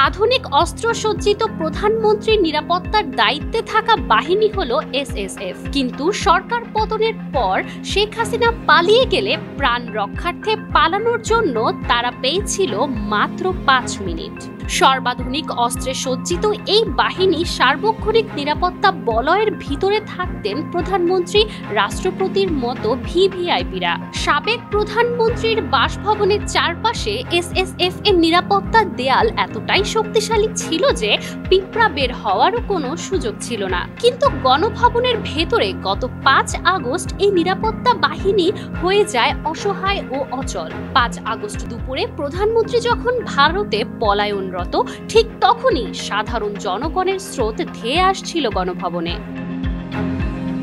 আধুনিক অস্ত্রসজ্জিত প্রধানমন্ত্রীর নিরাপত্তার দায়িত্বে থাকা বাহিনী হলো এসএসএফ। কিন্তু সরকার পতনের পর শেখ হাসিনা পালিয়ে গেলে প্রাণ রক্ষার্থে পালানোর জন্য তারা পেয়েছিল মাত্র ৫ মিনিট। সর্বাধুনিক অস্ত্রে সজ্জিত এই বাহিনী সার্বক্ষণিক নিরাপত্তা বলয়ের ভিতরে থাকতেন প্রধানমন্ত্রী, রাষ্ট্রপতির মতো ভিভিআইপিরা। সাবেক প্রধানমন্ত্রীর বাসভবনের চারপাশে এসএসএফ এর নিরাপত্তার দেয়াল এতটাই শক্তিশালী ছিল যে পিঁপড়া বের হওয়ারও কোনো সুযোগ ছিল না। কিন্তু গণভবনের ভেতরে গত ৫ আগস্ট এই নিরাপত্তা বাহিনী হয়ে যায় অসহায় ও অচল। ৫ আগস্ট দুপুরে প্রধানমন্ত্রী যখন ভারতে পলায়নরত, ঠিক তখনই সাধারণ জনগণের স্রোত ধেয়ে আসছিল গণভবনে।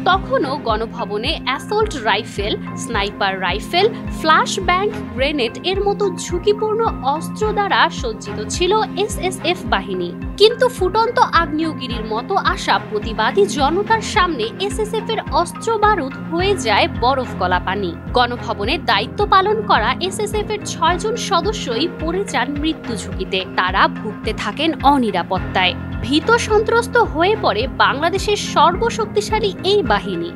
তখনও গণভবনে assault rifle, sniper rifle, flash bang grenade এর মতো ঝুঁকিপূর্ণ অস্ত্র দ্বারা সজ্জিত ছিল এসএসএফ বাহিনী। কিন্তু ফুটন্ত আগ্নেয়গিরির মতো আসা প্রতিবাদী জনতার সামনে এসএসএফ এর অস্ত্র বারুদ হয়ে যায় বরফ গলা পানি। গণভবনে দায়িত্ব পালন করা এসএসএফ এর ৬ জন সদস্যই পড়ে যান মৃত্যু ঝুঁকিতে। তারা ভুগতে থাকেন অনিরাপত্তায়। ভীত সন্ত্রস্ত হয়ে পড়ে বাংলাদেশের সর্বশক্তিশালী এই বাহিনী।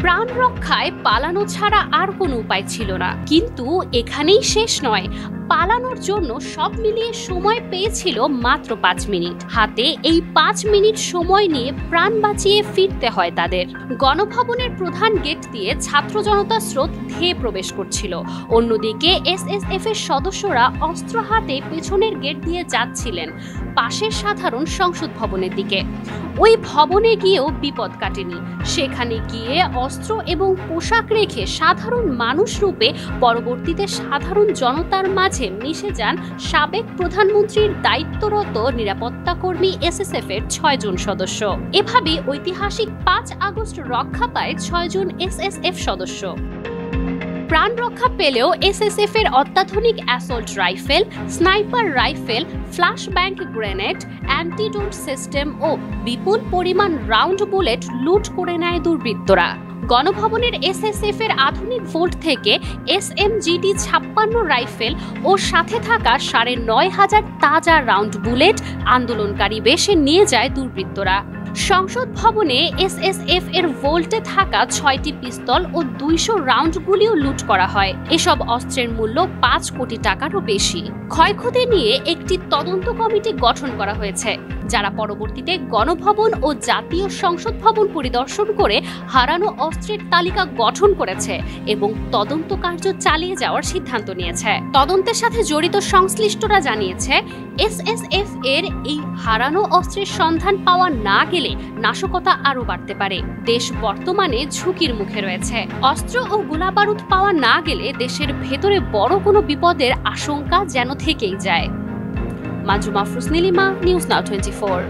প্রাণ রক্ষায় পালানো ছাড়া আর কোনো উপায় ছিল না। কিন্তু এখানেই শেষ নয়, পালানোর জন্য সব মিলিয়ে সময় পেয়েছিল মাত্র ৫ মিনিট। হাতে এই ৫ মিনিট সময় নিয়ে প্রাণ বাঁচিয়ে ফিরতে হয় তাদের। গণভবনের প্রধান গেট দিয়ে ছাত্র জনতার স্রোত ধেয়ে প্রবেশ করছিল। অন্যদিকে এসএসএফ এর সদস্যরা অস্ত্র হাতে পেছনের গেট দিয়ে যাচ্ছিলেন পাশের সাধারণ সংসদ ভবনের দিকে। ওই ভবনে গিয়েও বিপদ কাটেনি। সেখানে গিয়ে অস্ত্র এবং পোশাক রেখে সাধারণ মানুষ রূপে পরবর্তীতে সাধারণ জনতার মাঝে মিশে যান সাবেক প্রধানমন্ত্রীর দায়িত্বরত নিরাপত্তা কর্মী এসএসএফ এর ৬ জন সদস্য। এভাবে ঐতিহাসিক ৫ আগস্ট রক্ষা পায় ৬ জন এসএসএফ সদস্য। প্রাণ রক্ষা পেলেও এসএসএফ এর অত্যাধুনিক assault rifle, sniper rifle, flash bang grenade, antidote system ও বিপুল পরিমাণ রাউন্ড বুলেট লুট করে নেয় দুর্বৃত্তরা। গণভবনের এসএসএফ এর আধুনিক ভোল্ট থেকে এসএমজিটি ৫৬ রাইফেল ও সাথে থাকা ৯,৫০০ তাজা রাউন্ড বুলেট আন্দোলনকারী বেশে নিয়ে যায় দুর্বৃত্তরা। সংসদ ভবনে এসএসএফ এর ভোল্টে থাকা ৬টি পিস্তল ও ২০০ রাউন্ড গুলিও লুট করা হয়। এসব অস্ত্রের মূল্য ৫ কোটি টাকারও বেশি। ক্ষয়ক্ষতি নিয়ে একটি তদন্ত কমিটি গঠন করা হয়েছে, যারা পরবর্তীতে গণভবন ও জাতীয় সংসদ ভবন পরিদর্শন করে হারানো অস্ত্রের তালিকা গঠন করেছে এবং তদন্ত কার্য চালিয়ে যাওয়ার সিদ্ধান্ত নিয়েছে। তদন্তের সাথে জড়িত সংশ্লিষ্টরা জানিয়েছে, এসএসএফ এর এই হারানো অস্ত্রের সন্ধান পাওয়া না গেলে নাশকতা আরো বাড়তে পারে। দেশ বর্তমানে ঝুঁকির মুখে রয়েছে। অস্ত্র ও গোলাবারুদ পাওয়া না গেলে দেশের ভেতরে বড় কোনো বিপদের আশঙ্কা যেন থেকেই যায়। মাজুমা আফরোজ নীলিমা, নিউজ নাও 24।